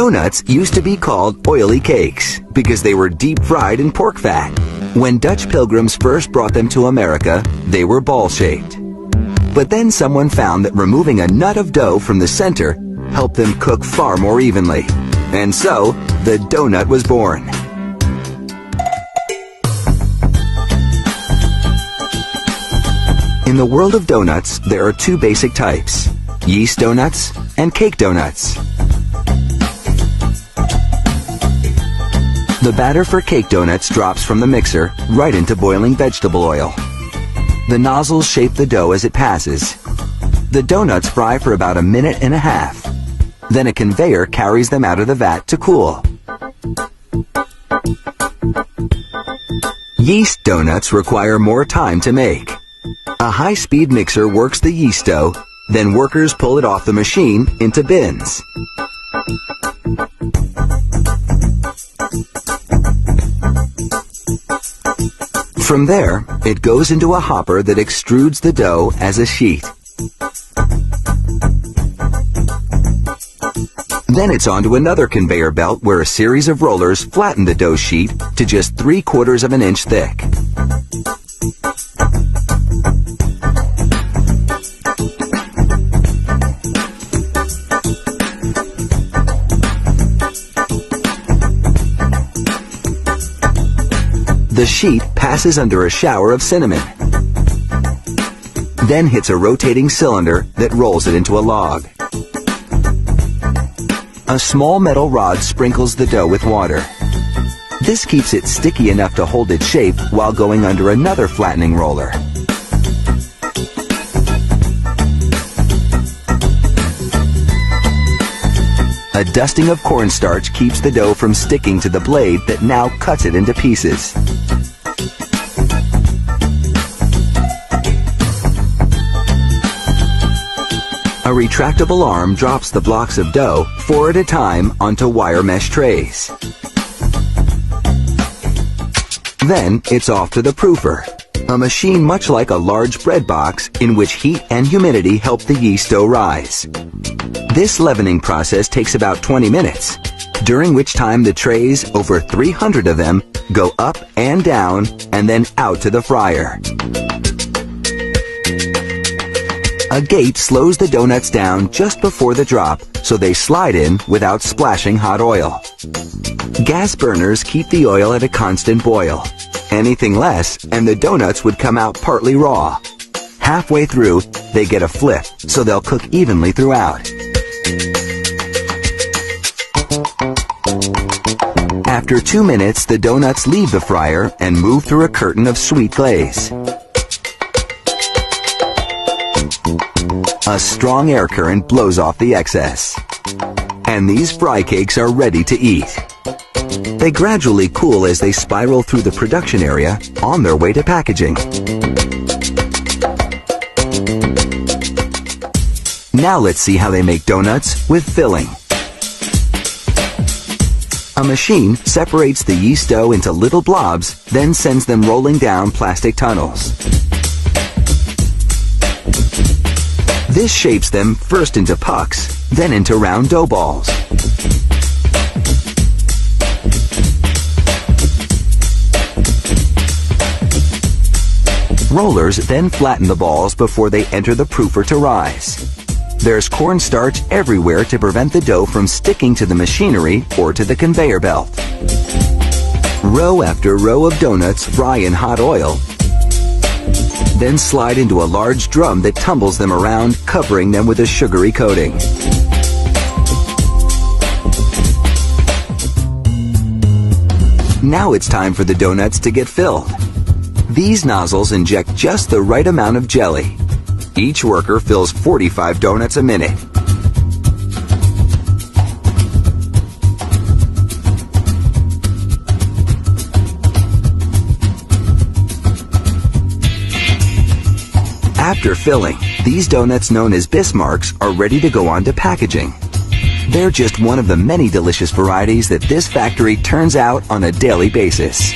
Donuts used to be called oily cakes because they were deep fried in pork fat. When Dutch pilgrims first brought them to America, they were ball-shaped. But then someone found that removing a nut of dough from the center helped them cook far more evenly. And so, the donut was born. In the world of donuts, there are two basic types: yeast donuts and cake donuts. The batter for cake donuts drops from the mixer right into boiling vegetable oil. The nozzles shape the dough as it passes. The donuts fry for about a minute and a half. Then a conveyor carries them out of the vat to cool. Yeast donuts require more time to make. A high-speed mixer works the yeast dough, then workers pull it off the machine into bins. From there, it goes into a hopper that extrudes the dough as a sheet. Then it's onto another conveyor belt where a series of rollers flatten the dough sheet to just 3/4 of an inch thick. The sheet passes under a shower of cinnamon, then hits a rotating cylinder that rolls it into a log. A small metal rod sprinkles the dough with water. This keeps it sticky enough to hold its shape while going under another flattening roller. A dusting of cornstarch keeps the dough from sticking to the blade that now cuts it into pieces. A retractable arm drops the blocks of dough 4 at a time onto wire mesh trays. Then it's off to the proofer, a machine much like a large bread box in which heat and humidity help the yeast dough rise. This leavening process takes about 20 minutes, during which time the trays, over 300 of them, go up and down and then out to the fryer. A gate slows the donuts down just before the drop so they slide in without splashing hot oil. Gas burners keep the oil at a constant boil. Anything less and the donuts would come out partly raw. Halfway through, they get a flip so they'll cook evenly throughout. After 2 minutes, the donuts leave the fryer and move through a curtain of sweet glaze. A strong air current blows off the excess. And these fry cakes are ready to eat. They gradually cool as they spiral through the production area on their way to packaging. Now let's see how they make donuts with filling. A machine separates the yeast dough into little blobs, then sends them rolling down plastic tunnels. This shapes them first into pucks, then into round dough balls. Rollers then flatten the balls before they enter the proofer to rise. There's cornstarch everywhere to prevent the dough from sticking to the machinery or to the conveyor belt. Row after row of donuts fry in hot oil, then slide into a large drum that tumbles them around, covering them with a sugary coating. Now it's time for the donuts to get filled. These nozzles inject just the right amount of jelly. Each worker fills 45 donuts a minute. After filling, these donuts known as Bismarcks are ready to go on to packaging. They're just one of the many delicious varieties that this factory turns out on a daily basis.